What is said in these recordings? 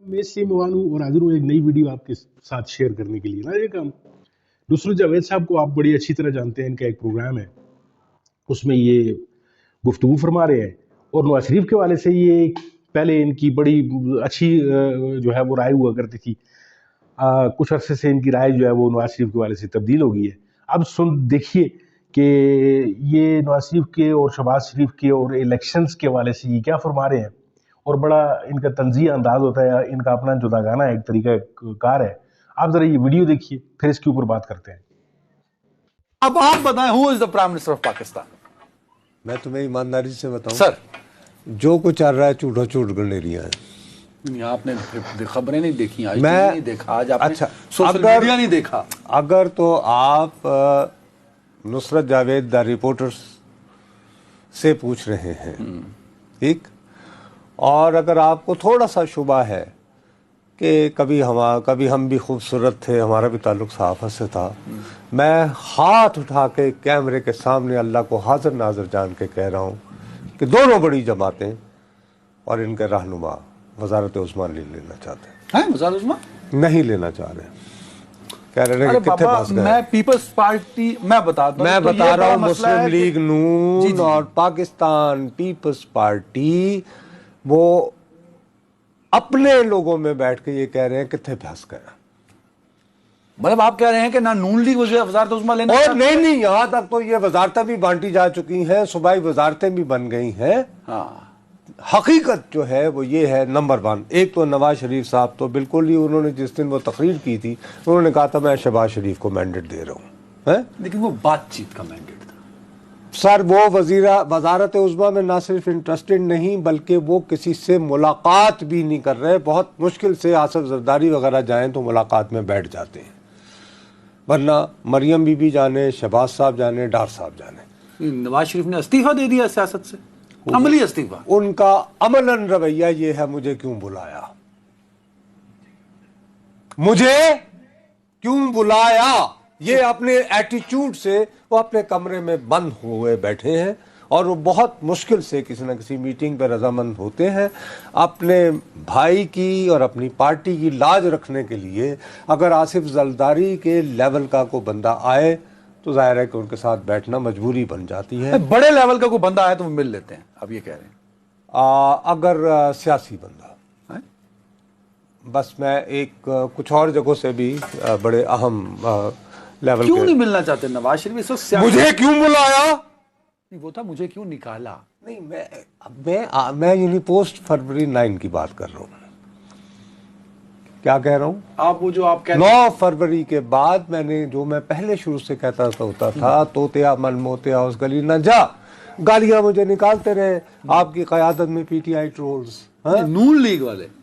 मैं इसलिए मुबान हूँ और हाजिर हूँ एक नई वीडियो आपके साथ शेयर करने के लिए ना। ये काम नुसरत जावेद साहब को आप बड़ी अच्छी तरह जानते हैं, इनका एक प्रोग्राम है उसमें ये गुफ्तगू फरमा रहे हैं और नवाज शरीफ के वाले से ये पहले इनकी बड़ी अच्छी जो है वो राय हुआ करती थी। कुछ अरसे से इनकी राय जो है वो नवाज शरीफ के वाले से तब्दील हो गई है। अब सुन देखिए कि ये नवाज शरीफ के और शहबाज शरीफ के और इलेक्शंस के वाले से ये क्या फरमा रहे हैं और बड़ा इनका तंज़िया अंदाज होता है, इनका अपना जुदागाना एक तरीका कार है। आप जरा ये वीडियो देखिए फिर इसके ऊपर बात करते हैं। अब आप बताएं, who is the prime minister of Pakistan? मैं तुम्हें ईमानदारी से बताऊं सर, जो कुछ चल रहा है झूठो झूठ गंडेरियां हैं। आपने खबरें नहीं देखी, आज मैं नहीं देखा, आज आपने अच्छा सोशल मीडिया नहीं देखा। अगर तो आप नुसरत जावेद द रिपोर्टर्स से पूछ रहे हैं, ठीक, और अगर आपको थोड़ा सा शुबा है कि कभी हम भी खूबसूरत थे, हमारा भी ताल्लुक सहाफ़त से था, मैं हाथ उठा के कैमरे के सामने अल्लाह को हाजिर नाज़र जान के कह रहा हूँ कि दोनों बड़ी जमातें और इनके रहनुमा वज़ारत उस्मा नहीं लेना चाहते हैं। वज़ारत उस्मा नहीं लेना चाह रहे, कह रहे हैं अरे कि कितने बाबा, फंस गए। मैं पीपल्स पार्टी मैं बता रहा हूँ मुस्लिम लीग नून जी, जी। और पाकिस्तान पीपल्स पार्टी वो अपने लोगों में बैठ के ये कह रहे हैं कितने फंस गए। मतलब आप कह रहे हैं कि ना नून लीग वज़ारत उस्मा लेना और चाहती है? नहीं, यहाँ तक तो ये वजारतें भी बांटी जा चुकी हैं, सूबाई वजारतें भी बन गई हैं। हाँ, हकीकत जो है वो ये है, नंबर वन, एक तो नवाज शरीफ साहब तो बिल्कुल ही, उन्होंने जिस दिन वो तकरीर की थी उन्होंने कहा था मैं शहबाज शरीफ को मैंडेट दे रहा हूँ, है? लेकिन वो बातचीत का मैंडेट था सर। वो वजारत उज़्मा में ना सिर्फ इंटरेस्टेड नहीं बल्कि वो किसी से मुलाकात भी नहीं कर रहे। बहुत मुश्किल से आसिफ जरदारी वगैरह जाएं तो मुलाकात में बैठ जाते हैं, वरना मरियम बीबी जाने, शहबाज साहब जाने, डार साहब जाने। नवाज शरीफ ने इस्तीफा दे दिया सियासत से, अमली इस्तीफा। उनका अमलन रवैया ये है, मुझे क्यों बुलाया, मुझे क्यों बुलाया, ये अपने एटीट्यूड से वो अपने कमरे में बंद हुए बैठे हैं और वो बहुत मुश्किल से किसी न किसी मीटिंग पर रजामंद होते हैं। अपने भाई की और अपनी पार्टी की लाज रखने के लिए अगर आसिफ जरदारी के लेवल का कोई बंदा आए तो जाहिर है कि उनके साथ बैठना मजबूरी बन जाती है। बड़े लेवल का कोई बंदा आया तो वो मिल लेते हैं, अब ये कह रहे हैं। अगर सियासी बंदा है? बस मैं एक कुछ और जगहों से भी बड़े अहम लेवल क्यों के नहीं मिलना चाहते नवाज शरीफ इस वक्त? मुझे क्यों बुलाया नहीं, वो था मुझे क्यों निकाला। नहीं, मैं यानी पोस्ट फरवरी 9 की बात कर रहा हूँ। क्या कह रहा हूँ? आप वो जो आप कहते 9 फरवरी के बाद मैंने जो मैं पहले शुरू से कहता होता था, तोतिया मन मोतिया उस गली न जा, गालियां मुझे निकालते रहे आपकी क़यादत में पीटीआई ट्रोल्स, नून लीग वाले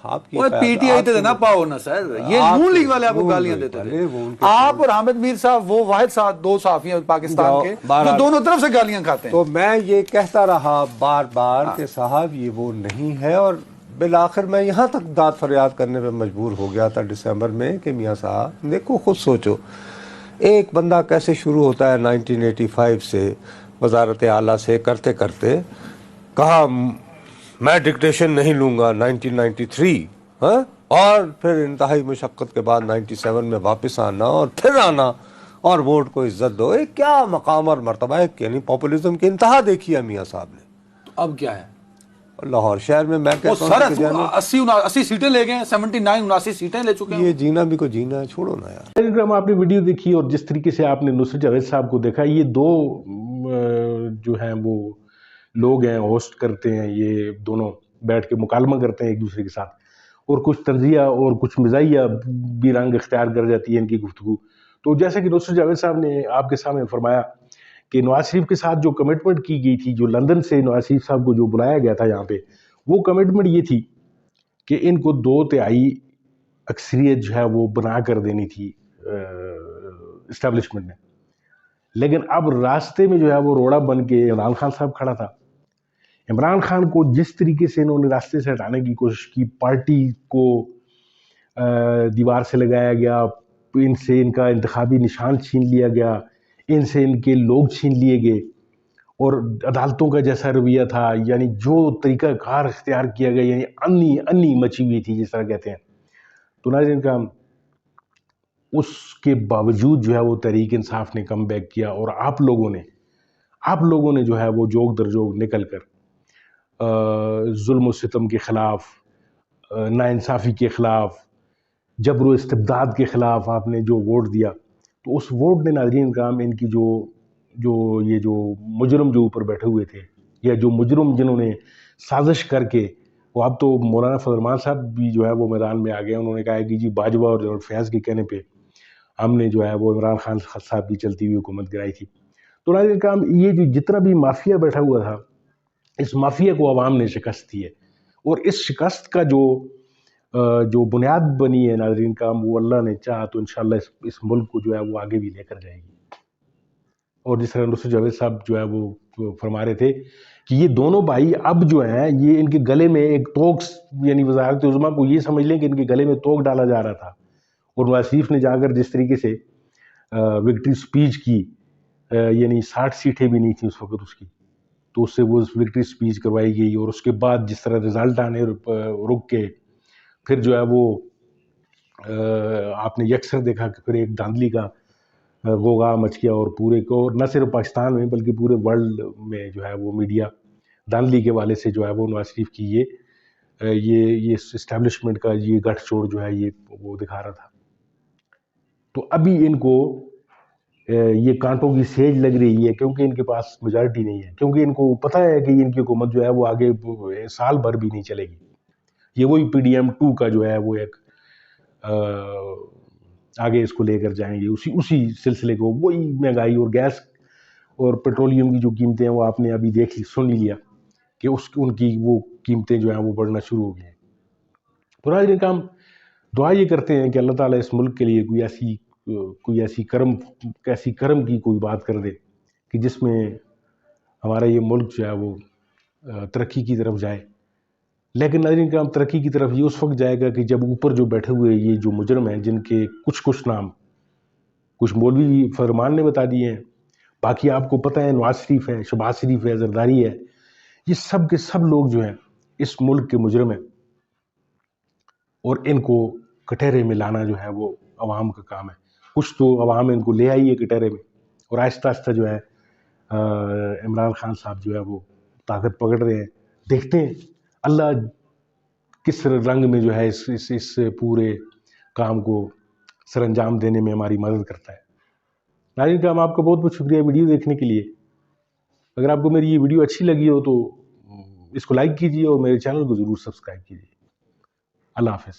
आपकी पीटीआई तो ना पाओ ना सर, ये नून लीग वाले आपको गालियां देते थे। आप और हामिद मीर साहब वो वाहिद साहब, दो साफी हैं पाकिस्तान के जो दोनों तरफ से गालियां खाते हैं। तो मैं ये कहता रहा बार बार कि साहब ये वो नहीं है, और बिलाखिर मैं यहाँ तक दाद फरियाद करने पे मजबूर हो गया था दिसंबर में कि मियाँ साहब देखो, खुद सोचो, एक बंदा कैसे शुरू होता है 1985 से वजारत आला से करते करते, कहा मैं डिक्टेशन नहीं लूँगा 1993, हाँ? और फिर इंतहाई मशक्क़त के बाद 97 में वापस आना और फिर आना और वोट को इज्जत दो। ये क्या मकाम और मर्तबा है, यानी पॉपुलिज्म की इंतहा देखी है मियाँ साहब ने। तो अब क्या है लाहौर शहर में मैं कहता हूं 80 सीटें ले गए, 79-79 सीटें ले चुके हैं। ये जीना भी को जीना है, छोड़ो ना यार। आपने वीडियो देखी और जिस तरीके से आपने नुसरत जावेद साहब को देखा, ये दो जो हैं वो लोग हैं, होस्ट करते हैं, ये दोनों बैठ के मुकालमा करते हैं एक दूसरे के साथ, और कुछ तंजिया और कुछ मिजाइया भी रंग इख्तियार कर जाती है इनकी गुफ्तगू। तो जैसे कि नुसरत जावेद साहब ने आपके सामने फरमाया कि नवाज शरीफ के साथ जो कमिटमेंट की गई थी, जो लंदन से नवाज शरीफ साहब को जो बुलाया गया था यहाँ पे, वो कमिटमेंट ये थी कि इनको 2/3 अक्सरियत जो है वो बना कर देनी थी इस्टेब्लिशमेंट ने। लेकिन अब रास्ते में जो है वो रोड़ा बन के इमरान खान साहब खड़ा था। इमरान खान को जिस तरीके से इन्होंने रास्ते से हटाने की कोशिश की, पार्टी को दीवार से लगाया गया, इनसे इनका इंतखाबी निशान छीन लिया गया, इनसे इनके लोग छीन लिए गए, اور عدالتوں کا جیسا رویہ تھا، یعنی جو طریقہ کار اختیار کیا گیا، یعنی انی مچی ہوئی تھی جس طرح کہتے ہیں. تو ناظرین کرام، اس کے باوجود جو ہے وہ تحریک انصاف نے کم بیک کیا، اور آپ لوگوں نے جو ہے وہ جوگ در جوگ نکل کر ظلم و ستم کے خلاف، ناانصافی کے خلاف، جبر و استبداد کے خلاف آپ نے جو ووٹ دیا، تو اس ووٹ نے ناظرین کرام ان کی جو مجرم جو اوپر بیٹھے ہوئے تھے، یا جو مجرم جنہوں نے سازش کر کے، وہ اب تو مولانا فضل الرحمان صاحب بھی جو ہے وہ میدان میں آ گئے. انہوں نے کہا ہے کہ جی باجوہ اور جنرل فیاض کے کہنے پہ ہم نے جو ہے وہ عمران خان صاحب کی چلتی ہوئی حکومت گرائی تھی. تو ناظرین کرام، یہ جو جتنا بھی مافیا بیٹھا ہوا تھا، اس مافیا کو عوام نے شکست دی ہے، اور اس شکست کا جو بنیاد بنی ہے ناظرین کرام، وہ اللہ نے چاہا تو انشاءاللہ اس ملک کو جو ہے وہ آگے بھی لے کر جائے گی. اور جس طرح نصرت جاوید صاحب جو ہے وہ فرما رہے تھے کہ یہ دونوں بھائی اب جو ہیں، یہ ان کے گلے میں ایک توق، یعنی وزارت عظمیٰ کو یہ سمجھ لیں کہ ان کے گلے میں توق ڈالا جا رہا تھا. اور نواز شریف نے جا کر جس طریقے سے وکٹری سپیچ کی، یعنی 60 سیٹیں بھی نہیں تھیں اس وقت اس کی، تو اس سے وہ وکٹری سپیچ کروائی گئی. اور اس کے بعد جس طرح رزلٹ آنے رک کے پھر جو ہے وہ آپ نے یکسر دیکھا کہ پھر ایک دھاندلی کا غوغا مچ گیا، اور پورے کو، نہ صرف پاکستان میں بلکہ پورے ورلڈ میں جو ہے وہ میڈیا دھاندلی کے والے سے جو ہے وہ نواز شریف کی یہ اسٹیبلشمنٹ کا یہ گٹھ چوڑ جو ہے یہ وہ دکھا رہا تھا. تو ابھی ان کو یہ کانٹوں کی سیج لگ رہی ہے، کیونکہ ان کے پاس میجارٹی نہیں ہے، کیونکہ ان کو پتہ ہے کہ ان کی حکومت جو ہے وہ آگے سال بھر بھی نہیں چلے گی. یہ وہی PDM-2 کا جو ہے وہ ایک آگے اس کو لے کر جائیں گے، اسی سلسلے کو. وہی مہنگائی اور گیس اور پیٹرولیم کی جو قیمتیں ہیں وہ آپ نے ابھی سن لیا کہ ان کی وہ قیمتیں جو ہیں وہ بڑھنا شروع ہو گئی ہیں. تو ناظرین کرام، دعا یہ کرتے ہیں کہ اللہ تعالیٰ اس ملک کے لیے کوئی ایسی کرم کی کوئی بات کر دے کہ جس میں ہمارا یہ ملک جو ہے وہ ترقی کی طرف جائے. لیکن ناظرین کرام، ترقی کی طرف یہ اس وقت جائے گا کہ جب اوپر جو بیٹھے ہوئے یہ جو مجرم ہیں، جن کے کچھ نام کچھ مولوی فرمان نے بتا دیے ہیں، باقی آپ کو پتہ ہے نواز شریف ہے، شہباز شریف ہے، زرداری ہے، یہ سب کے سب لوگ جو ہیں اس ملک کے مجرم ہیں، اور ان کو کٹہرے میں لانا جو ہے وہ عوام کا کام ہے. کچھ تو عوام ان کو لے آئی ہے کٹہرے میں، اور آہستہ آہستہ جو ہے عمران خان صاحب جو ہے وہ طاقت پکڑ رہے ہیں. دیکھتے ہیں اللہ کس رنگ میں جو ہے اس پورے کام کو سر انجام دینے میں ہماری مدد کرتا ہے. ناظرین کرام، آپ کا بہت بہت شکریہ ویڈیو دیکھنے کے لیے. اگر آپ کو میری یہ ویڈیو اچھی لگی ہو تو اس کو لائک کیجیے، اور میرے چینل کو ضرور سبسکرائب کیجیے. اللہ حافظ.